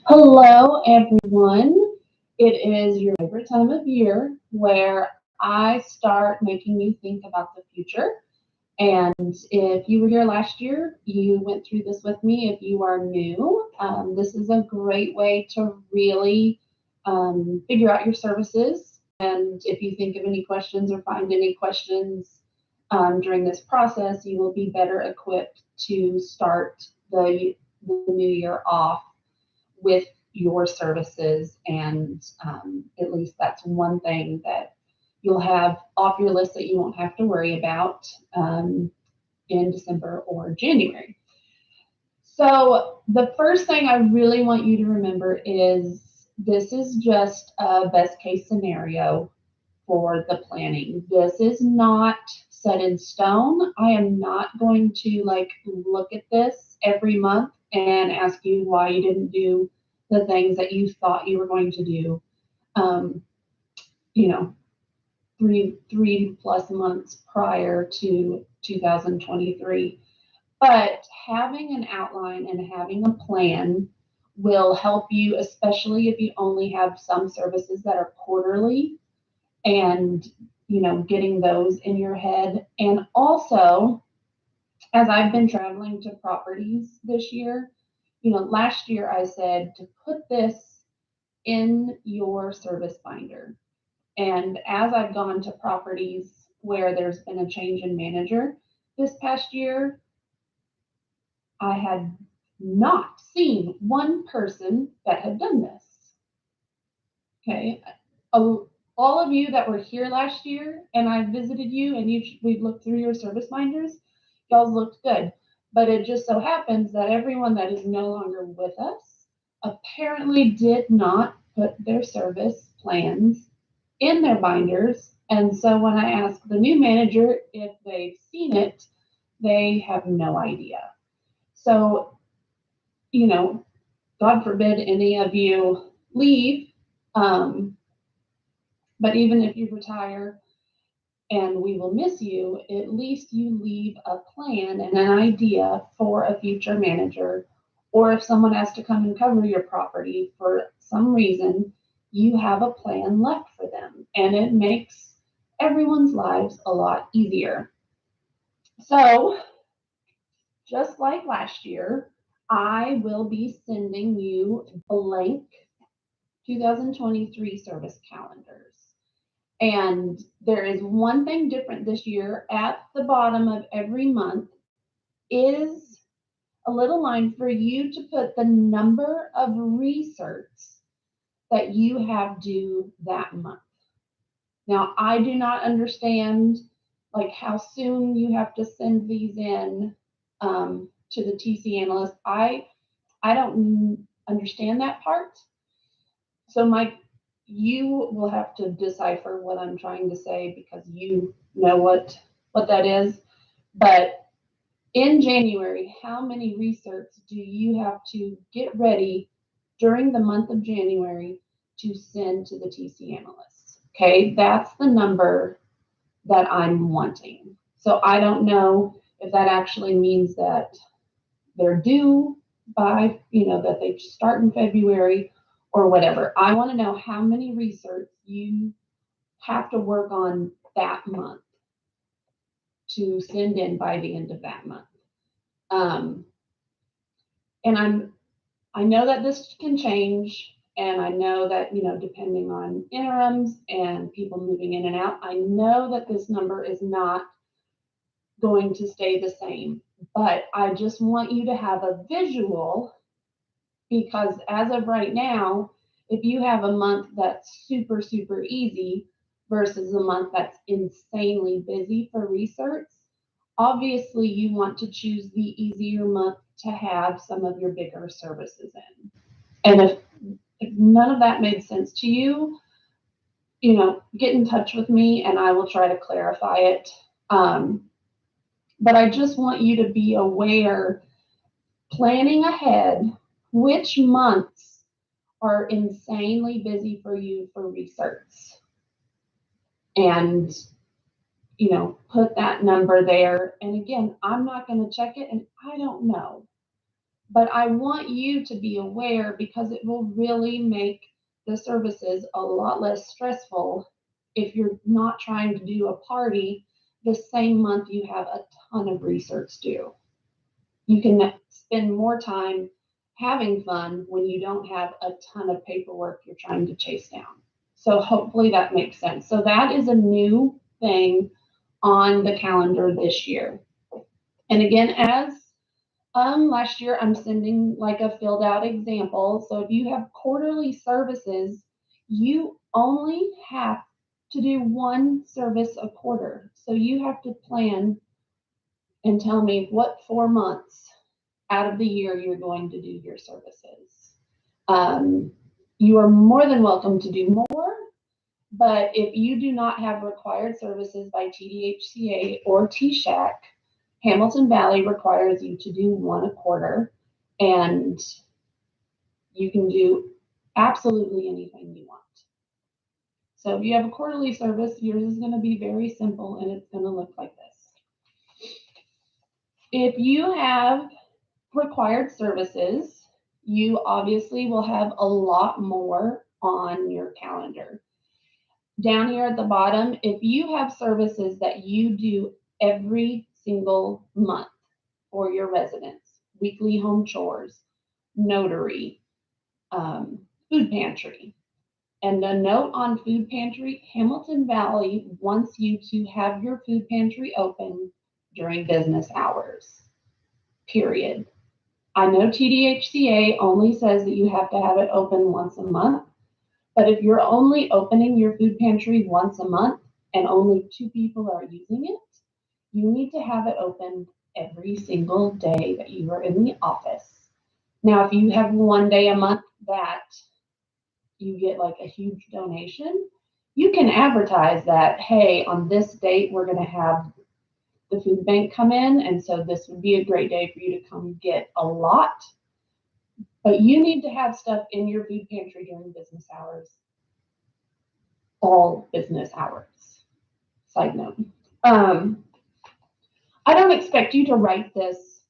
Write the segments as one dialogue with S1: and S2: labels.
S1: Hello, everyone. It is your favorite time of year where I start making you think about the future. And if you were here last year, you went through this with me. If you are new, this is a great way to really figure out your services. And if you think of any questions or find any questions during this process, you will be better equipped to start the new year off with your services. And at least that's one thing that you'll have off your list that you won't have to worry about in December or January. So, the first thing I really want you to remember is this is just a best case scenario for the planning. This is not set in stone. I am not going to look at this every month and ask you why you didn't do the things that you thought you were going to do. Um, you know, three plus months prior to 2023. But having an outline and having a plan will help you, especially if you only have some services that are quarterly and getting those in your head. And also, as I've been traveling to properties this year, last year I said to put this in your service binder. And as I've gone to properties where there's been a change in manager this past year, I had not seen one person that had done this. Okay. All of you that were here last year and I visited you and we've looked through your service binders, y'all's looked good. But it just so happens that everyone that is no longer with us apparently did not put their service plans in their binders. And so when I ask the new manager if they've seen it, they have no idea. So, you know, God forbid any of you leave. Um, but even if you retire and we will miss you, at least you leave a plan and an idea for a future manager. Or if someone has to come and cover your property for some reason, you have a plan left for them. And it makes everyone's lives a lot easier. So, just like last year, I will be sending you blank 2023 service calendars. And there is one thing different this year. At the bottom of every month is a little line for you to put the number of research that you have due that month. Now, I do not understand like how soon you have to send these in to the TC analyst. I don't understand that part. So you will have to decipher what I'm trying to say because you know what that is. But in January, how many research do you have to get ready during the month of January to send to the TC analysts? Okay, that's the number that I'm wanting. So I don't know if that actually means that they're due by, that they start in February or whatever. I want to know how many research you have to work on that month to send in by the end of that month. Um, and I know that this can change, and I know that depending on interims and people moving in and out, I know that this number is not going to stay the same. But I just want you to have a visual because as of right now, if you have a month that's super, super easy versus a month that's insanely busy for research, obviously you want to choose the easier month to have some of your bigger services in. And if none of that made sense to you, get in touch with me and I will try to clarify it. But I just want you to be aware, planning ahead, which months are insanely busy for you for research. And, put that number there. And again, I'm not going to check it and I don't know. But I want you to be aware because it will really make the services a lot less stressful if you're not trying to do a party the same month you have a ton of research due. You can spend more time having fun when you don't have a ton of paperwork you're trying to chase down. So hopefully that makes sense. So that is a new thing on the calendar this year. And again, as last year, I'm sending like a filled out example. So if you have quarterly services, you only have to do one service a quarter. So you have to plan and tell me what 4 months out of the year you're going to do your services. You are more than welcome to do more, but if you do not have required services by TDHCA or TSHAC, Hamilton Valley requires you to do one a quarter, and you can do absolutely anything you want. So if you have a quarterly service, yours is going to be very simple and it's going to look like this. If you have required services, you obviously will have a lot more on your calendar. Down here at the bottom, if you have services that you do every single month for your residents, weekly home chores, notary, food pantry. And a note on food pantry, Hamilton Valley wants you to have your food pantry open during business hours, period. I know TDHCA only says that you have to have it open once a month, but if you're only opening your food pantry once a month and only 2 people are using it, you need to have it open every single day that you are in the office. Now, if you have 1 day a month that you get like a huge donation, you can advertise that, hey, on this date, we're going to have the food bank come in. And so this would be a great day for you to come get a lot. But you need to have stuff in your food pantry during business hours, all business hours. Side note. I don't expect you to write this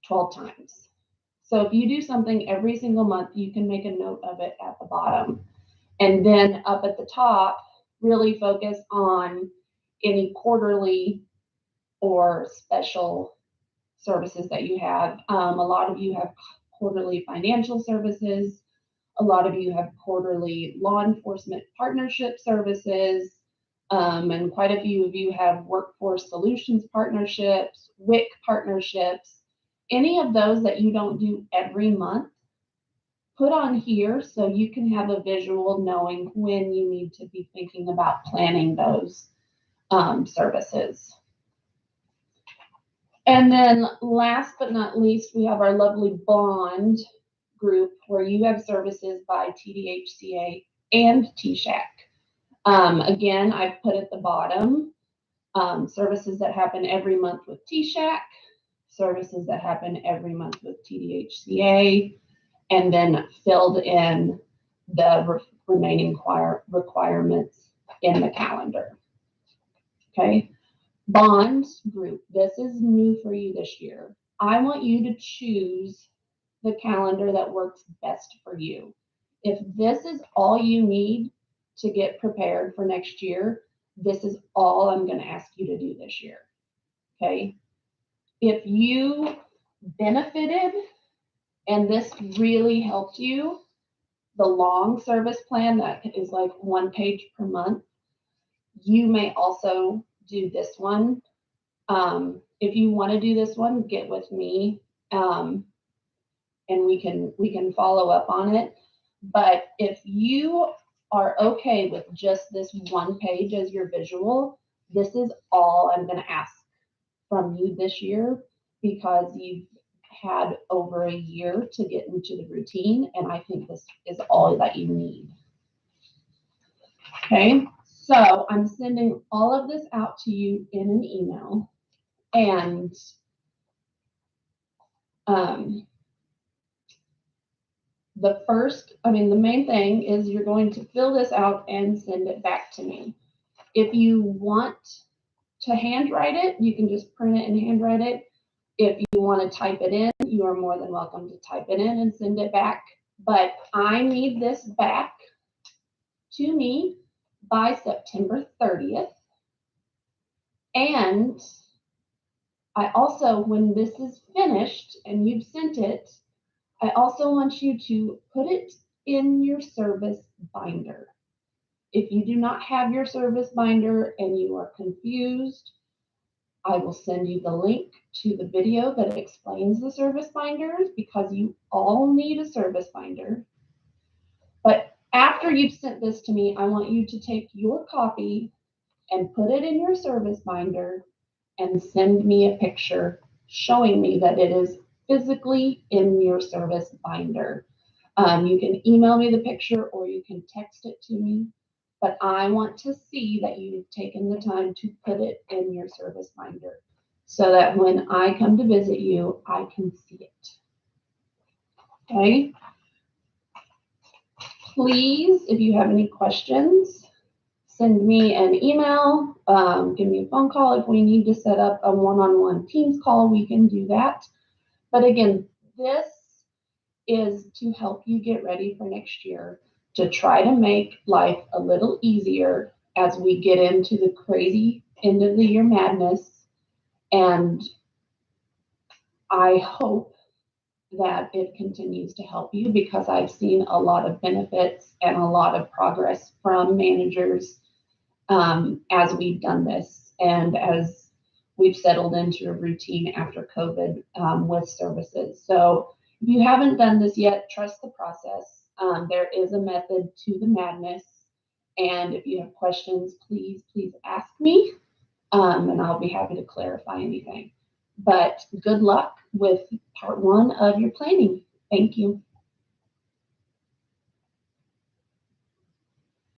S1: 12 times. So if you do something every single month, you can make a note of it at the bottom. And then up at the top, really focus on any quarterly or special services that you have. A lot of you have quarterly financial services. A lot of you have quarterly law enforcement partnership services. And quite a few of you have workforce solutions partnerships, WIC partnerships. Any of those that you don't do every month, put on here so you can have a visual knowing when you need to be thinking about planning those services. And then last but not least, we have our lovely bond group where you have services by TDHCA and TSHAC. Again, I've put at the bottom services that happen every month with TSHAC, services that happen every month with TDHCA, and then filled in the remaining requirements in the calendar. Okay, bonds group. This is new for you this year. I want you to choose the calendar that works best for you. If this is all you need to get prepared for next year, this is all I'm going to ask you to do this year. Okay, if you benefited and this really helped you, the long service plan that is like 1 page per month, you may also do this one. If you want to do this one, get with me, and we can follow up on it. But if you are okay with just this 1 page as your visual, this is all I'm going to ask from you this year because you've had over a year to get into the routine, and I think this is all that you need. Okay, so I'm sending all of this out to you in an email, and the main thing is you're going to fill this out and send it back to me. If you want to handwrite it, you can just print it and handwrite it. If you want to type it in, you are more than welcome to type it in and send it back. But I need this back to me by September 30th. And I also, when this is finished and you've sent it, I also want you to put it in your service binder. If you do not have your service binder and you are confused, I will send you the link to the video that explains the service binders, because you all need a service binder. But after you've sent this to me, I want you to take your copy and put it in your service binder and send me a picture showing me that it is physically in your service binder. You can email me the picture or you can text it to me, but I want to see that you've taken the time to put it in your service binder so that when I come to visit you, I can see it. Okay? Please, if you have any questions, send me an email, give me a phone call. If we need to set up a one-on-one Teams call, we can do that. But again, this is to help you get ready for next year, to try to make life a little easier as we get into the crazy end of the year madness. And I hope that it continues to help you, because I've seen a lot of benefits and a lot of progress from managers as we've done this and as we've settled into a routine after COVID with services. So if you haven't done this yet, trust the process. There is a method to the madness. And if you have questions, please ask me, and I'll be happy to clarify anything. But good luck with part one of your planning. Thank you.